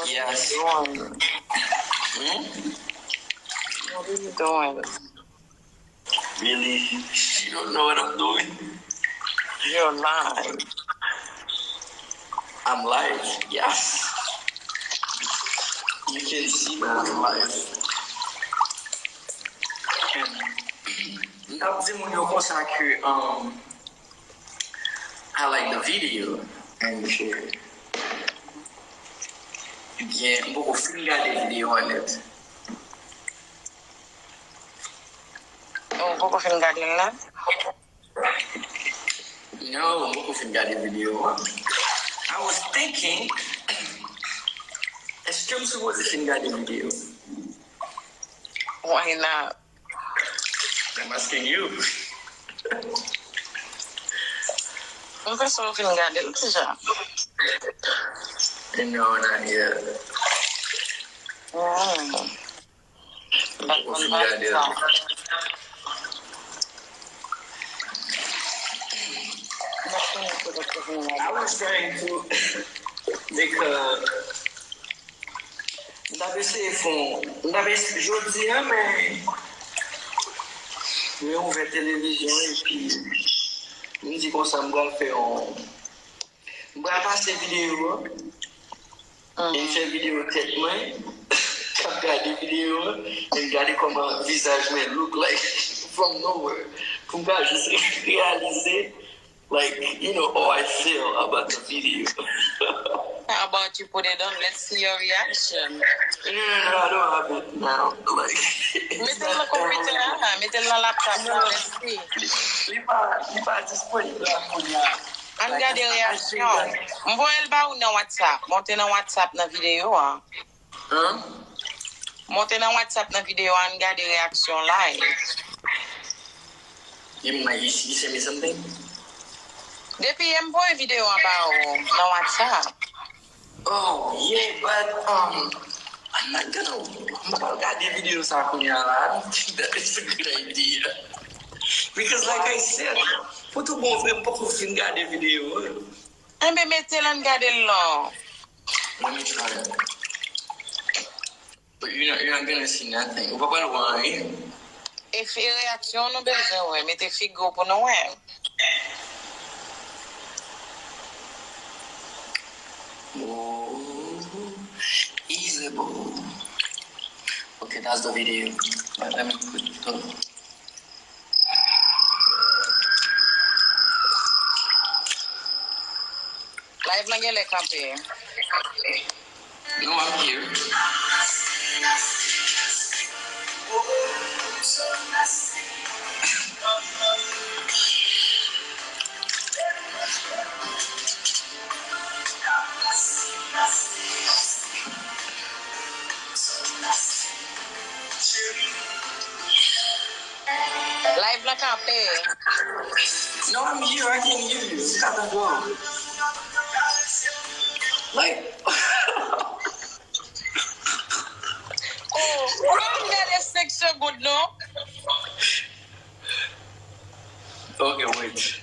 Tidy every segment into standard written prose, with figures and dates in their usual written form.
Yes. What are you doing? What are you doing? Really? You don't know what I'm doing? You're lying. I'm live. Yes. You can see that I'm live. I like the video and share. Yeah, beaucoup film regarder vidéo en net. Oh, beaucoup film regarder là? No, beaucoup film regarder vidéo. I was thinking, est-ce que je suppose film regarder vidéo? Why not? I'm asking you. On fait son film regarder là déjà. No, not yet. Beaucoup film regarder là. I was trying to make d'avais essayé fond d'avais je dis mais on fait télévision et puis on dit qu'on s'en va faire on va passer vidéo et faire vidéo tête main regarder vidéo et regarder comment visage me look like from nowhere pour pas juste réaliser like, you know, how I feel about the video. How about you put it on? Let's see your reaction. No, I don't have it now. Like, Mettez le computer là, mettez le laptop là, let's see. If I just put it là, An gade reaksyon. Mwen el ba ou nan WhatsApp. Monte nan WhatsApp nan video an. Monte nan WhatsApp nan video an gade reaksyon live. You send me something? Depi mwen video an ba ou nan WhatsApp. Oh, yeah, but I'm not gonna got the video sa kunya la. I don't think that is a good idea. Because like I said, put a bon frère pour film garder vidéo. Mbe mette lan gade lan. Let me try it. But you're not gonna see nothing. What about wine? E fi reaksyon nou bezen wè. Mette figo pou nou wè. Oh, easy, boo. Okay, that's the video. Let me put it on. Live lan gen le kampe. No, I'm here. Live lan kampe. No, I'm here. I can hear you. Stop and go. Like, Oh, wè gade seksyon good nou? okay, wait.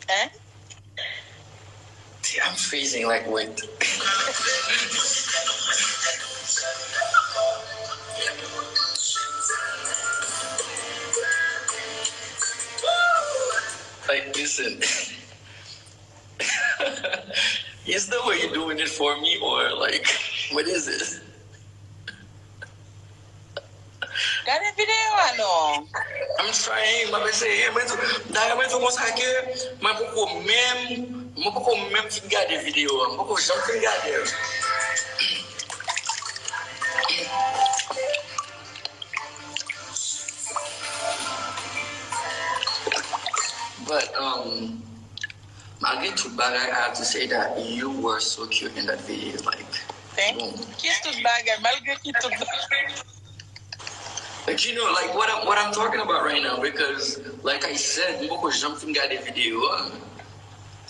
Eh? See, I'm freezing. Like, wait. Like, listen. Is the way you're doing it for me, or like, what is it? Gade video an nou? I'm trying, mas pensei, mas eu que mas pouco mesmo ficar de vídeo, pouco já ficar de. But I get too bad. I have to say that you were so cute in that video, like. Thank you. Kiss tout bagay, malgré ki tout bagay. Like, you know, like what I'm talking about right now, because like I said, mboko jumping got a video.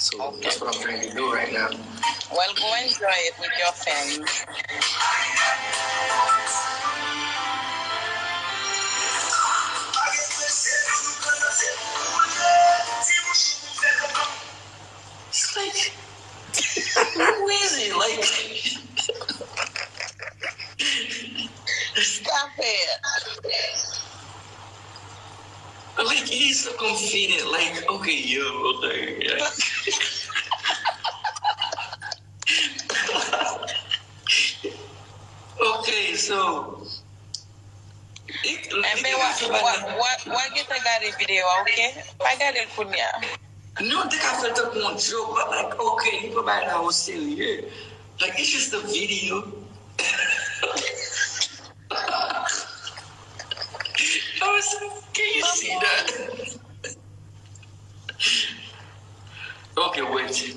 So Okay. that's what I'm trying to do right now. Well, go enjoy it with your fans. It's like, who is he? Like, Stop it. like he's so confident. Like, okay, yo, okay, yeah. Okay, so. What get I got a video, okay? I got it for you. No, I think I felt up on joke, but like, okay, you go back now, still here. Like, it's just a video. I was like, can you see that? Okay, wait.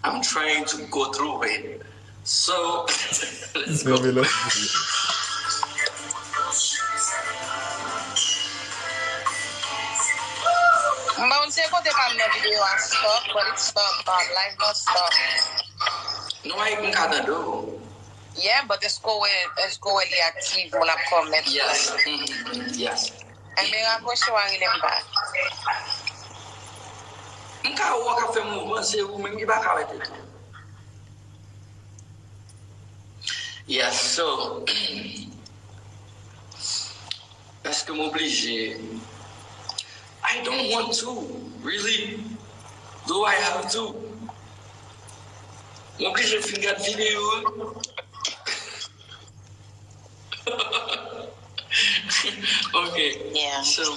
I'm trying to go through it. So, let's go. But say go take my video and stop, but it's stop, live not stop. No, I can cut do. Yeah, but it's go really active when I comment. Yes. Mm-hmm. Yes. And then I go show them back. Yes, so est-ce que m'obliger? I don't want to, really. Do I have to? M'obliger de finir la vidéo. Okay. Yeah. So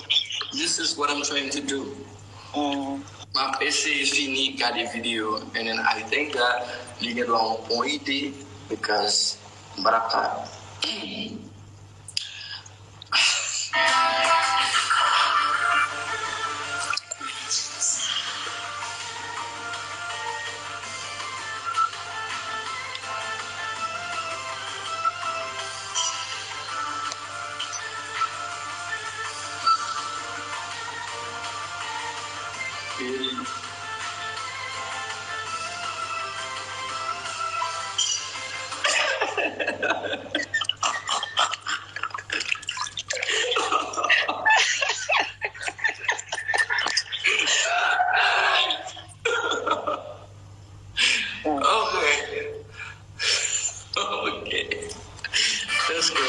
this is what I'm trying to do. My PC is fini got the video, and then I think that you get on point because Baraka. Okay. Let's go.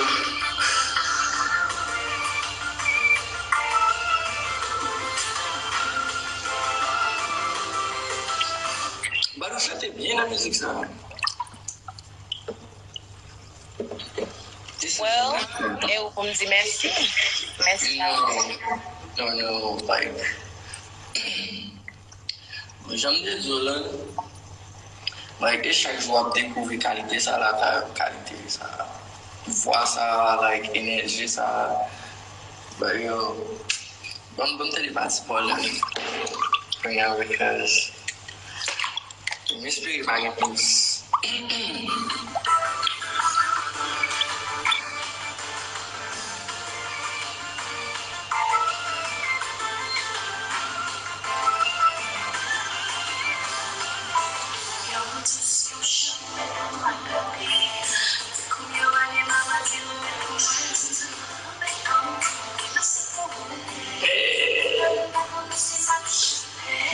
Baru chantez bien la musique, ça. Well, eu vou dizer merci. Merci. No, like, j'aime désolé. Like, et chaque jour, je découvre qualité, ça, la qualité, ça. Voir ça, like, énergie, ça. But, yo, bon, te pas spoiler. Yeah, because mystery bag things.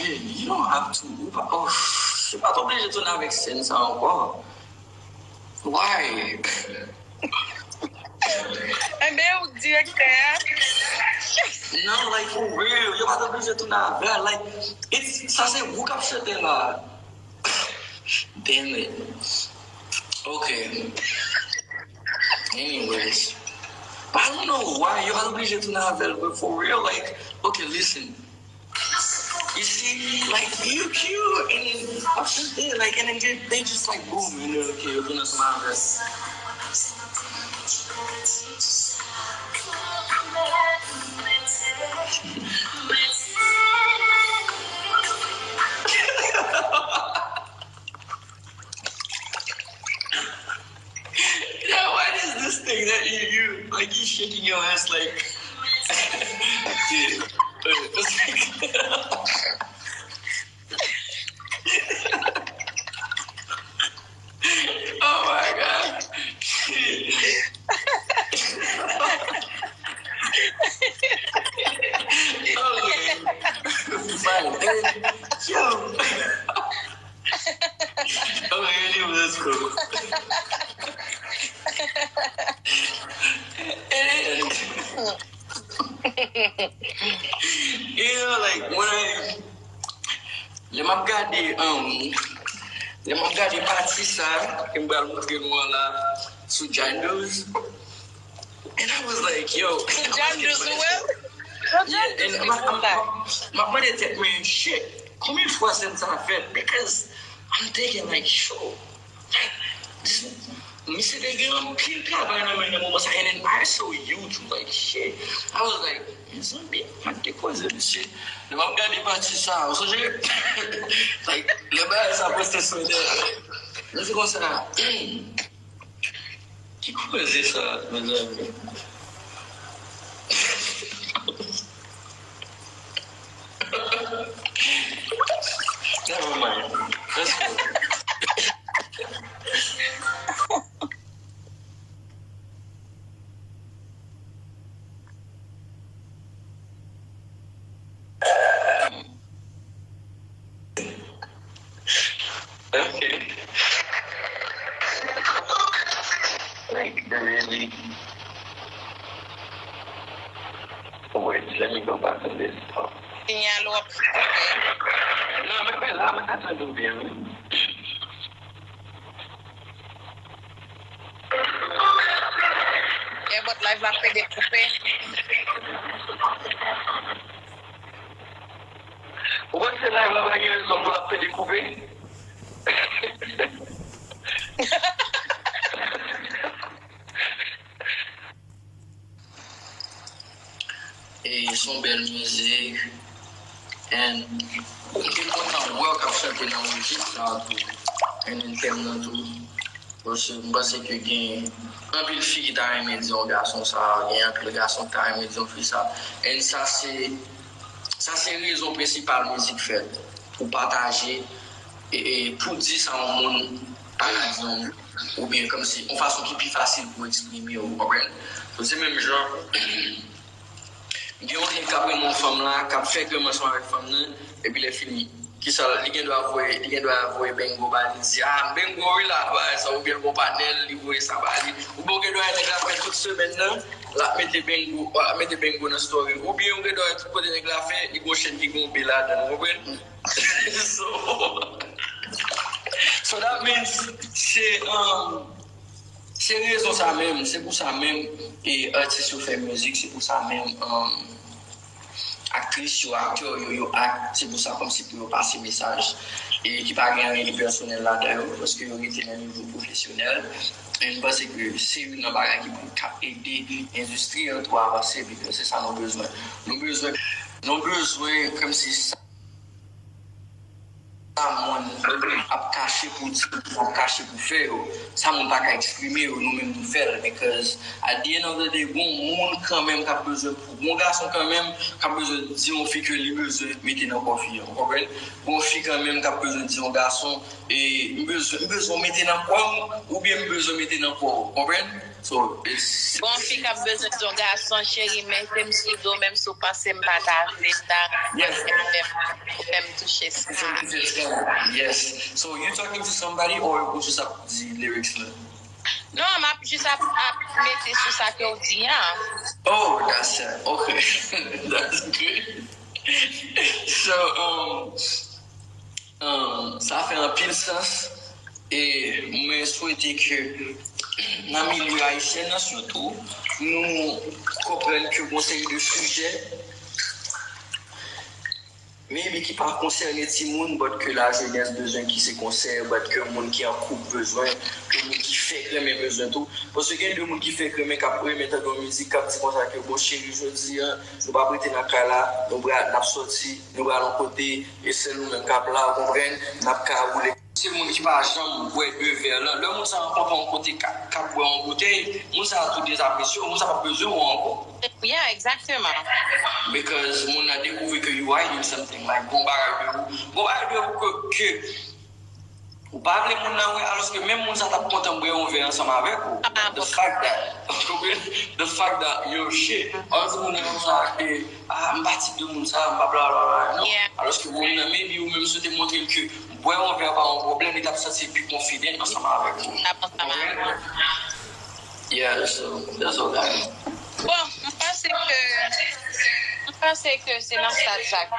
You don't have to. Oh, je suis pas obligé de tourner avec scène ça encore. Why? And then directeur. No, like for real, you're pas obligé de tourner avec. Like, it's ça c'est vous qui achetez là. Damn it. Okay. Anyways, but I don't know why you're pas obligé de tourner avec. But for real, like, okay, listen. You see, like, you cute, and then after that, like, and then they just like boom, you know, okay, you're gonna smile. thing that you like you shaking your ass like dude, it's like oh my god. Fine. Yo. Okay, anyway, that's cool. You know, like when le m'a regardé parti ça, il m'a montré moi là sous Jandos, and I was like, yo. Jandos well? Yeah, and my mother said, man, shit, come here for some time, because I'm thinking like, sure, like this. Me said they get on people and I so huge, like shit. I was like, it's not me, man, they cause this shit. The mom got the party ça, so j'ai like le bail ça poste sur le. Là c'est comme ça. Qui cause ça, mes amis? Never mind. Let's go. Okay. Like really. Oh wait, let me go back to this. Oh. Signalo up. No, me quella, ma tanto non bien. Yeah, but live va faire des coupés. Pourquoi c'est live là-bas qu'ils ont pas fait découper? Et son belle musique. And people can work up something dans la musique là tout. Et nous t'aimons tout. Parce que je pense que gagne un peu de filles qui t'a aimé dire un garçon ça, il y a un peu de garçon qui t'a aimé dire un fille ça. Et ça c'est la raison principale musique faite pour partager et pour dire ça au monde par exemple ou bien comme si on façon qui est plus facile pour exprimer au problème. C'est même genre il y a un qui a pris mon femme là, qui a fait que moi sois avec femme là et puis il est fini. Qui ça il doit avoir bengo ba dit ah bengo là ça ou bien mon partenaire il voit ça ba ou bon que doit être fait toute semaine là la mettre bengo dans story ou bien on doit être côté de la fait il go chaîne qui go là dans so that means c'est raison ça même, c'est pour ça même et artiste fait musique, c'est pour ça même actrice ou acteur yo act, c'est pour ça comme si pour passer message et qui pas gagner personnel là dedans parce que yo était à niveau professionnel et je pense que c'est une barrière qui peut aider l'industrie à avancer parce que c'est ça nos besoins comme si ça a caché pour dire, caché pour faire, ça ne pas qu'à exprimer nous-mêmes nous faire, because at the end of the day, bon monde quand même qui a besoin, bon garçon quand même qui a besoin de dire on fait que les besoins mettez dans quoi fille, vous comprenez? Bon fille quand même qui a besoin de dire un garçon et besoin mettez dans quoi ou bien besoin mettez dans quoi, vous comprenez? So it's bon fille qui a besoin d'un garçon chéri mais même si do même sous passer me partager ça, même toucher ça. Yes. So you talking to somebody or just up the lyrics? Non, je juste à mettre sur ça que on dit. Oh, that's it. Okay. That's good. So ça fait un pile sens et je souhaite que dans le milieu haïtien surtout nous comprenions que bon série de sujets mais qui pas concerner tout le monde, mais que la jeunesse besoin qui se concerne, mais que le monde qui en couple besoin, que le monde qui fait que mes besoins tout. Parce que il y a des gens qui fait que mes capres mettre dans la musique, qui dit comme ça que bon chéri, je dis, nous pas prêter dans le cas là, nous allons sortir, nous allons côté, et c'est nous même cap là, vous comprenez, nous allons rouler c'est mon qui pas jamais boire deux verres là. Le monde ça pas en côté cap boire en bouteille, mon ça tout désapprécié, mon ça pas besoin encore. Yeah, exactement. Because mon a découvert que you hiding something like bon bagarre que ou pas les mon là alors que même mon ça t'a content boire un verre ensemble avec vous. The fact that yo shit also mon ça que m'bati de mon ça bla bla bla. Alors que mon maybe ou même se démontrer que boire un verre pas un problème, il a c'est plus confident ensemble avec vous. Yeah, so that's all that. Bon, je pense que c'est dans ça, Jacques.